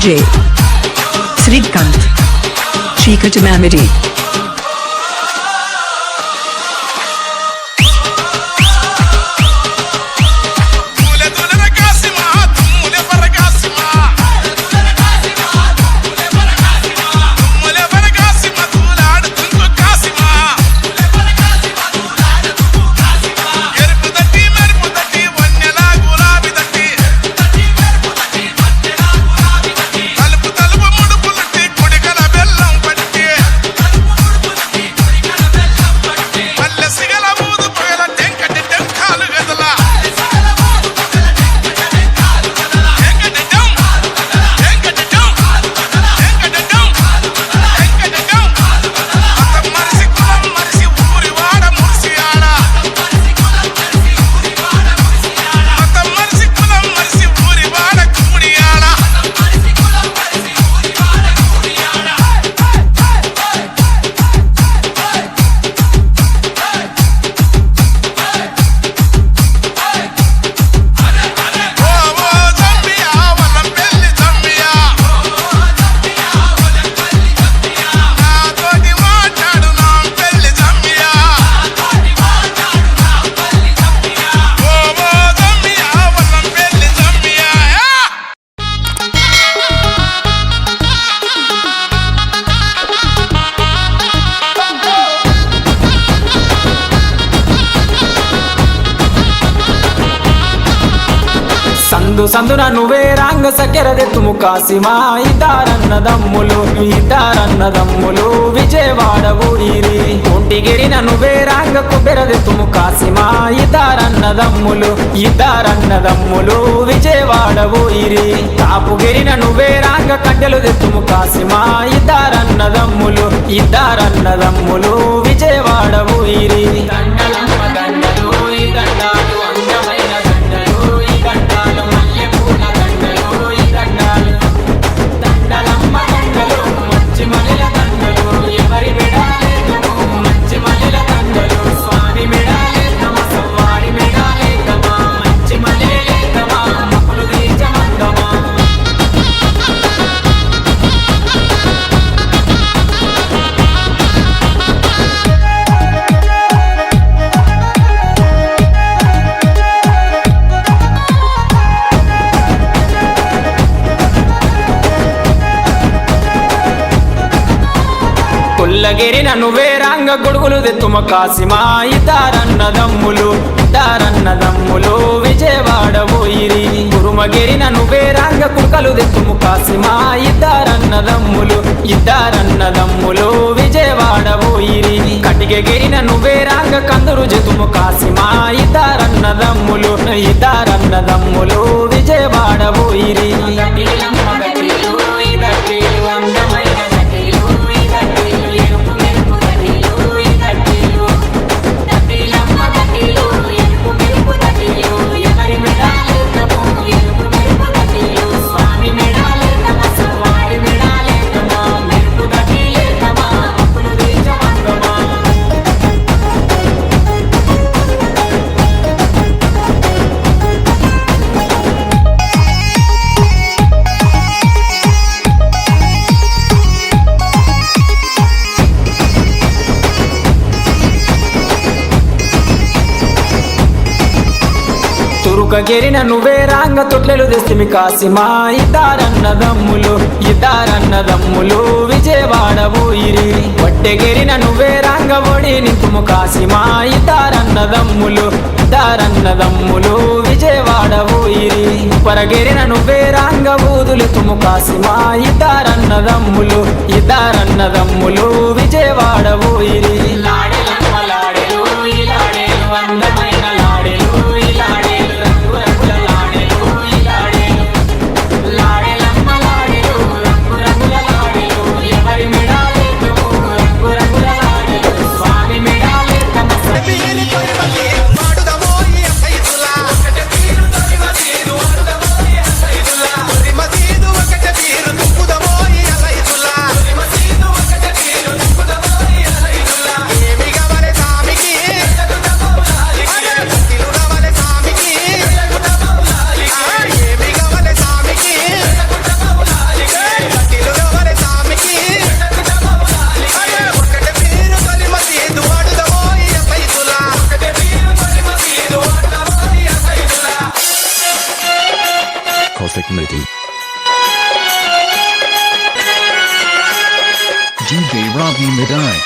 DJ Srikanth Chikatamamidi సందున నువ్వే రాంగ సకెరదే తుము కాసిమా ఇతారన్నదమ్ములు విజయవాడ ఊరిరి ఒంటిగిరిన నువ్వే రాంగ కుబెరదే తుము కాసిమా ఇతారన్నదమ్ములు విజయవాడ ఊరిరి తాపుగిరిన నువ్వే రాంగ కట్టెలు తెత్తుము కాసిమా ఇతారన్నదమ్ములు విజయవాడ ఊరిరి దండలమ్మ దండలు ఈ దండాలు అందమైన దండలు ఈ దండాలు మల్లెపూల దండలు ఈ దండాలు దండలమ్మ దండలు మంచి మల్లెల దండలు ఎవరి మెడాలేదము మంచి మల్లెల దండలు స్వామి మెడాలేదమా సవారి మెడాలేదమా మంచి మల్లెలేదమా మక్కులు తీర్చమందమా కొల్లగిరిన నువ్వే రాంగ గొడుగులు తెత్తుమ కాసిమా ఇతారన్నదమ్ములు విజయవాడ ఊరిరి కురుమగిరిన నువ్వే రాంగ కుక్కలు తెత్తుము కాసిమా ఇతారన్నదమ్ములు విజయవాడ ఊరిరి కటిగగిరిన నువ్వే రాంగ కందురు జతుము కాసిమా ఇతారన్నదమ్ములు విజయవాడ ఊరిరి అందమైన తురుకగిరిన నువ్వే రాంగ తొట్లెలు తెస్తిమి కాసిమా ఇతారన్నదమ్ములు విజయవాడ ఊరిరి వట్టెగిరిన నువ్వే రాంగ ఒడి నింపుము కాసిమా ఇతారన్నదమ్ములు విజయవాడ ఊరిరి పరగిరిన నువ్వే రాంగ ఊదులెత్తుము కాసిమా ఇతారన్నదమ్ములు విజయవాడ ఊరిరి లాడెలమ్మ లాడెలు ఈ లాడెలు అందమైన లాడెలు ఈ లాడెలు రంగురంగుల లాడెలు ఈ లాడెలు లాడెలమ్మ లాడెలు రంగురంగుల లాడెలు ఎవరి మెడాలేదము రంగురంగుల లాడెలు స్వామి మెడాలేదమ DJ Ravi Midai.